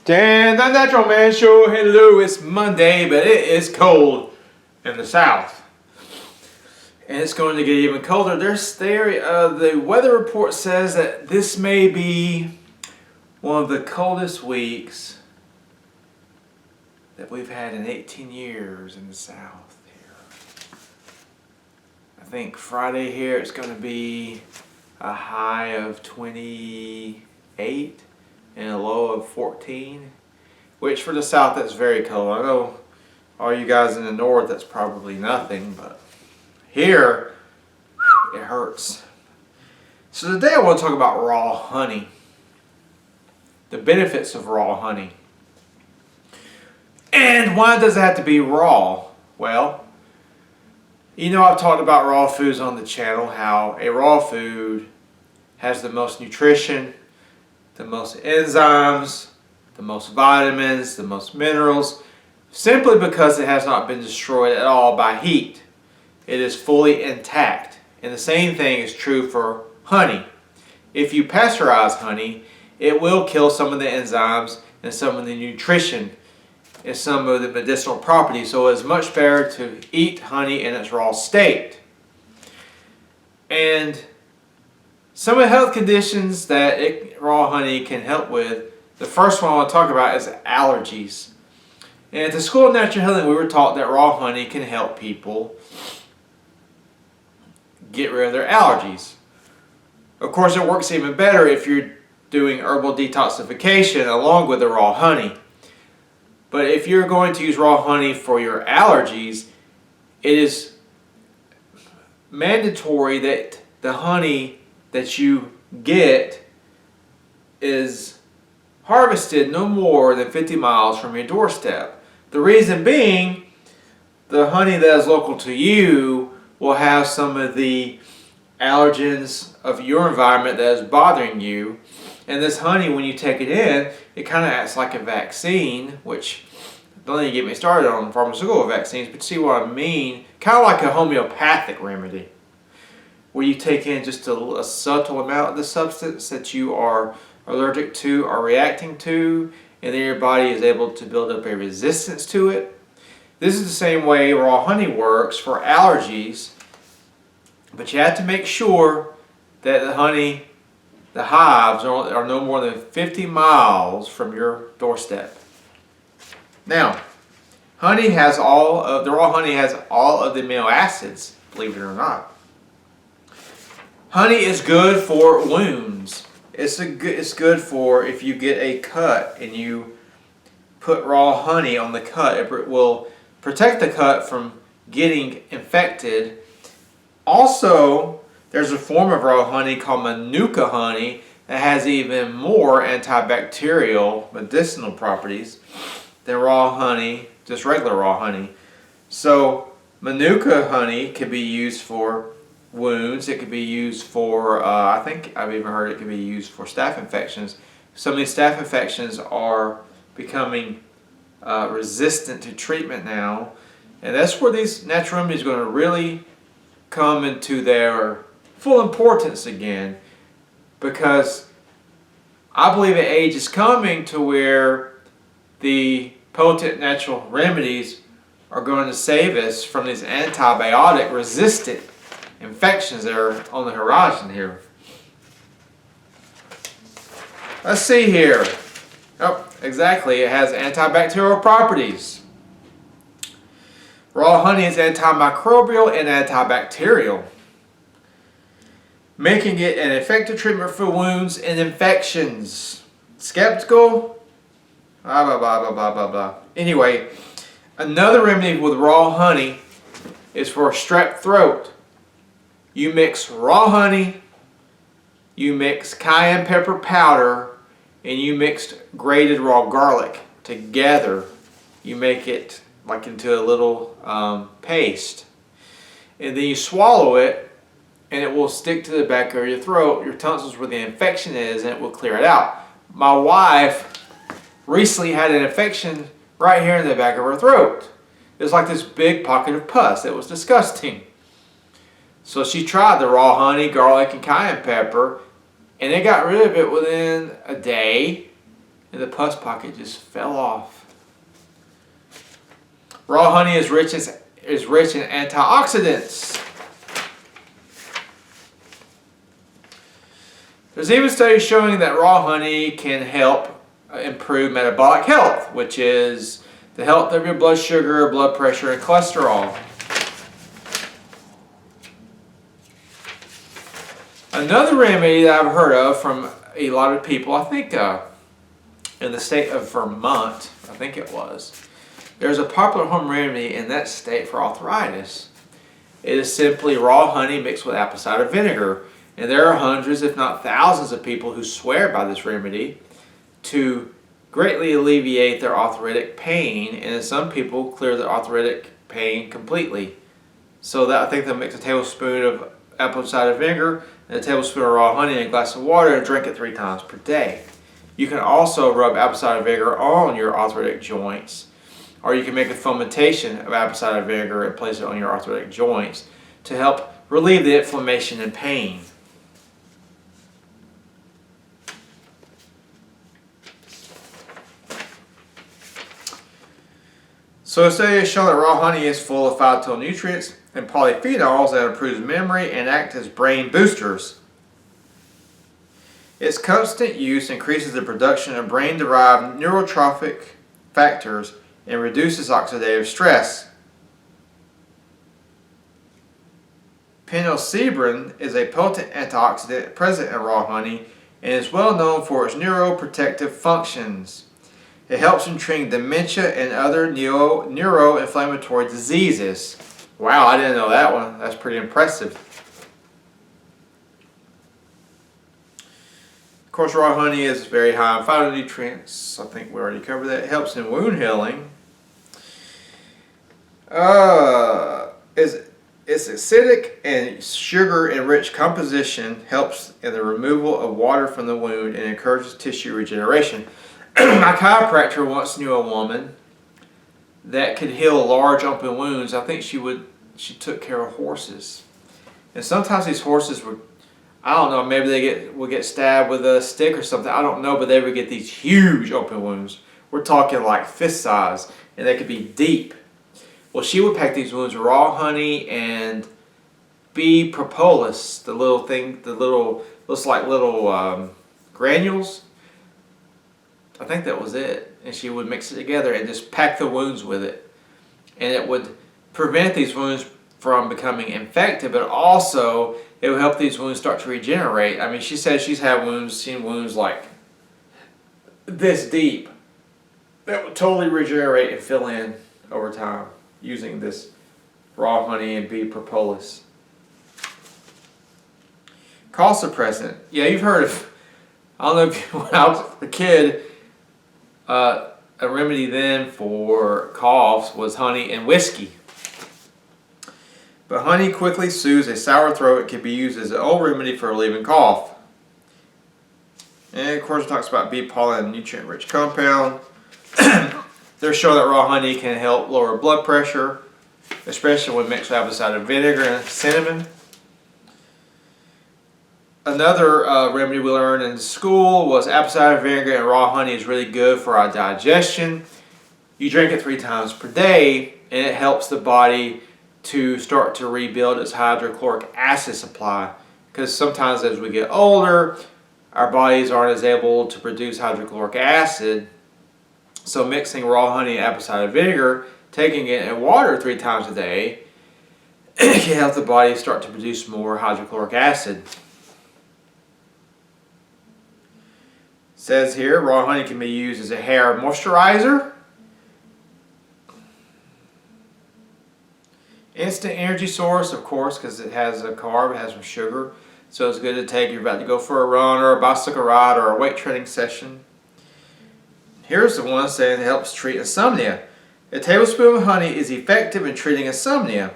Dan, the Natural Man Show. Hello, it's Monday, but it is cold in the south. And it's going to get even colder. The weather report says that this may be one of the coldest weeks that we've had in 18 years in the south here. I think Friday here it's going to be a high of 28 and a low of 14, which for the south that's very cold. I know all you guys in the north that's probably nothing, but here it hurts. So today I want to talk about raw honey, the benefits of raw honey. And why does it have to be raw? Well, you know, I've talked about raw foods on the channel, how a raw food has the most nutrition, the most enzymes, the most vitamins, the most minerals, simply because it has not been destroyed at all by heat. It is fully intact. And the same thing is true for honey. If you pasteurize honey, it will kill some of the enzymes and some of the nutrition and some of the medicinal properties. So it's much better to eat honey in its raw state. And some of the health conditions that raw honey can help with, the first one I want to talk about is allergies. And at the School of Natural Healing, we were taught that raw honey can help people get rid of their allergies. Of course, it works even better if you're doing herbal detoxification along with the raw honey. But if you're going to use raw honey for your allergies, it is mandatory that the honey that you get is harvested no more than 50 miles from your doorstep. The reason being, the honey that is local to you will have some of the allergens of your environment that is bothering you. And this honey, when you take it in, it kind of acts like a vaccine, which don't even get me started on pharmaceutical vaccines, but see what I mean? Kind of like a homeopathic remedy, where you take in just a subtle amount of the substance that you are allergic to or reacting to, and then your body is able to build up a resistance to it. This is the same way raw honey works for allergies, but you have to make sure that the honey, the hives are no more than 50 miles from your doorstep. Now, the raw honey has all of the amino acids, believe it or not. Honey is good for wounds. It's good for if you get a cut and you put raw honey on the cut. It will protect the cut from getting infected. Also, there's a form of raw honey called Manuka honey that has even more antibacterial medicinal properties than raw honey, just regular raw honey. So Manuka honey can be used for wounds. It could be used for, I think I've even heard it can be used for staph infections. Some of these staph infections are becoming resistant to treatment now. And that's where these natural remedies are going to really come into their full importance again, because I believe an age is coming to where the potent natural remedies are going to save us from these antibiotic resistant infections that are on the horizon here. Let's see here. Oh, exactly. It has antibacterial properties. Raw honey is antimicrobial and antibacterial, making it an effective treatment for wounds and infections. Skeptical? Blah, blah, blah, blah, blah, blah, blah. Anyway, another remedy with raw honey is for strep throat. You mix raw honey, you mix cayenne pepper powder, and you mix grated raw garlic together. You make it like into a little paste. And then you swallow it, and it will stick to the back of your throat, your tonsils where the infection is, and it will clear it out. My wife recently had an infection right here in the back of her throat. It was like this big pocket of pus. It was disgusting. So she tried the raw honey, garlic, and cayenne pepper, and it got rid of it within a day. and the pus pocket just fell off. Raw honey is rich in antioxidants. There's even studies showing that raw honey can help improve metabolic health, which is the health of your blood sugar, blood pressure, and cholesterol. Another remedy that I've heard of from a lot of people, I think in the state of Vermont, I think it was, there's a popular home remedy in that state for arthritis. It is simply raw honey mixed with apple cider vinegar. And there are hundreds, if not thousands, of people who swear by this remedy to greatly alleviate their arthritic pain, and some people clear their arthritic pain completely. So that I think they'll mix a tablespoon of apple cider vinegar and a tablespoon of raw honey in a glass of water and drink it 3 times per day. You can also rub apple cider vinegar on your arthritic joints, or you can make a fomentation of apple cider vinegar and place it on your arthritic joints to help relieve the inflammation and pain. So a study has shown that raw honey is full of phytonutrients and polyphenols that improves memory and act as brain boosters. Its constant use increases the production of brain-derived neurotrophic factors and reduces oxidative stress. Phenylcebrin is a potent antioxidant present in raw honey and is well known for its neuroprotective functions. It helps in treating dementia and other neuroinflammatory diseases. Wow, I didn't know that one. That's pretty impressive. Of course, raw honey is very high in phytonutrients. I think we already covered that. It helps in wound healing. Its acidic and sugar-enriched composition helps in the removal of water from the wound and encourages tissue regeneration. My chiropractor once knew a woman that could heal large open wounds. I think she took care of horses. And sometimes these horses would, I don't know, maybe they would get stabbed with a stick or something. I don't know, but they would get these huge open wounds. We're talking like fist size, and they could be deep. Well, she would pack these wounds with raw honey and bee propolis, the little thing, looks like little granules. I think that was it. And she would mix it together and just pack the wounds with it. And it would prevent these wounds from becoming infected, but also it would help these wounds start to regenerate. I mean, she says she's had seen wounds like this deep that would totally regenerate and fill in over time using this raw honey and bee propolis. Cough suppressant. Yeah, you've heard of, I don't know if when I was a kid, a remedy then for coughs was honey and whiskey. But honey quickly soothes a sour throat. It can be used as an old remedy for relieving cough. And of course it talks about bee pollen, nutrient-rich compound. They're showing that raw honey can help lower blood pressure, especially when mixed with apple cider vinegar and cinnamon. Another remedy we learned in school was apple cider vinegar and raw honey is really good for our digestion. You drink it 3 times per day, and it helps the body to start to rebuild its hydrochloric acid supply. Because sometimes as we get older, our bodies aren't as able to produce hydrochloric acid. So mixing raw honey and apple cider vinegar, taking it in water 3 times a day, can help the body start to produce more hydrochloric acid. It says here, raw honey can be used as a hair moisturizer, instant energy source, of course, because it has a carb, it has some sugar, so it's good to take if you're about to go for a run or a bicycle ride or a weight training session. Here's the one saying it helps treat insomnia. A tablespoon of honey is effective in treating insomnia.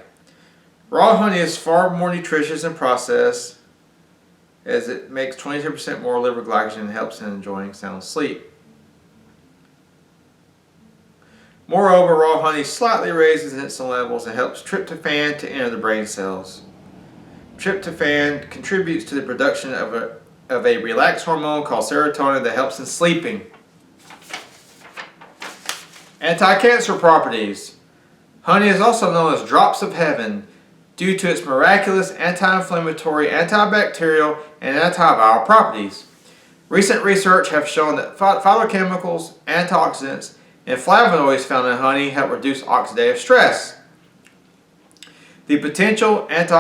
Raw honey is far more nutritious and processed, as it makes 22% more liver glycogen and helps in enjoying sound sleep. Moreover, raw honey slightly raises insulin levels and helps tryptophan to enter the brain cells. Tryptophan contributes to the production of a relaxed hormone called serotonin that helps in sleeping. Anti-cancer properties. Honey is also known as drops of heaven due to its miraculous anti-inflammatory, antibacterial, and antiviral properties. Recent research have shown that phytochemicals, antioxidants, and flavonoids found in honey help reduce oxidative stress. The potential antioxidant